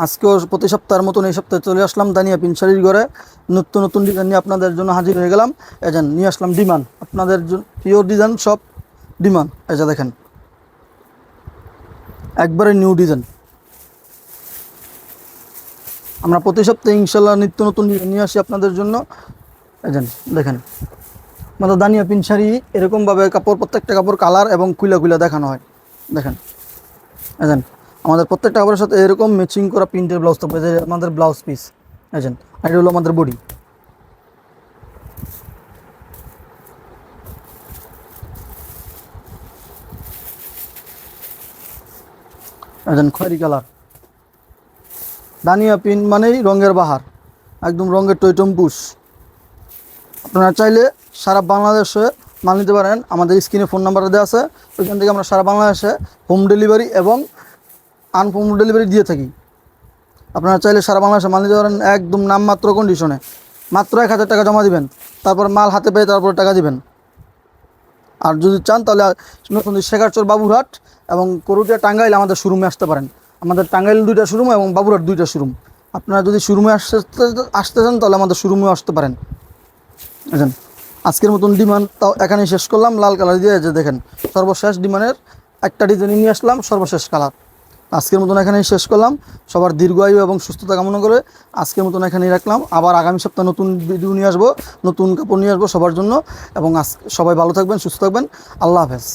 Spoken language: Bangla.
আজকেও প্রতি সপ্তাহের মতন এই সপ্তাহে চলে আসলাম দানিয়া পিন শাড়ির ঘরে। নতুন নতুন ডিজাইন নিয়ে আপনাদের জন্য হাজির হয়ে গেলাম। এই যে নিয়ে আসলাম ডিমান্ড, আপনাদের প্রিয় ডিজাইন সব ডিমান্ড। এই যে দেখেন একবারে নিউ ডিজাইন। আমরা প্রতি সপ্তাহে ইনশাল্লাহ নিত্য নতুন ডিজাইন নিয়ে আসি আপনাদের জন্য। এই যে দেখেন আমাদের দানিয়া পিন শাড়ি এরকমভাবে কাপড়, প্রত্যেকটা কাপড় কালার এবং কুইলা কুইলা দেখানো হয়। দেখেন এই যে আমাদের প্রত্যেকটা কাপড়ের সাথে এরকম ম্যাচিং করা প্রিন্টের ব্লাউজ থাকবে, যে আমাদের ব্লাউজ পিস। এই যে এটা হলো আমাদের বডি। এই যে খয়েরি কালার। দানিয়া পিন মানেই রঙের বাহার, একদম রঙের টইটম্বুশ। আপনারা চাইলে সারা বাংলাদেশে মাল নিতে পারেন। আমাদের স্ক্রিনে ফোন নাম্বার দেওয়া আছে, ওইখান থেকে আমরা সারা বাংলাদেশে হোম ডেলিভারি এবং আনহোম ডেলিভারি দিয়ে থাকি। আপনারা চাইলে সারা বাংলাদেশে মাল নিতে পারেন একদম নামমাত্র কন্ডিশনে। মাত্র 1000 টাকা জমা দিবেন, তারপর মাল হাতে পেয়ে তারপর টাকা দিবেন। আর যদি চান তাহলে নতুন শেখারচর বাবুরহাট এবং করুটিয়া টাঙ্গাইল আমাদের শোরুমে আসতে পারেন। আমাদের টাঙ্গাইল 2টা শোরুম এবং বাবুরহাট 2টা শোরুম। আপনারা যদি শোরুমে আসতে চান তাহলে আমাদের শোরুমেও আসতে পারেন। বুঝলেন, আজকের মতন ডিমান্ড তাও এখানেই শেষ করলাম। লাল কালার দিয়ে যে দেখেন সর্বশেষ ডিমান্ডের একটা ডিজাইন নিয়ে আসলাম, সর্বশেষ কালার। আজকের মতন এখানেই শেষ করলাম। সবার দীর্ঘায়ু এবং সুস্থতা কামনা করে আজকের মতন এখানেই রাখলাম। আবার আগামী সপ্তাহে নতুন ভিডিও নিয়ে আসবো, নতুন কাপড় নিয়ে আসবো সবার জন্য। এবং সবাই ভালো থাকবেন, সুস্থ থাকবেন। আল্লাহ হাফেজ।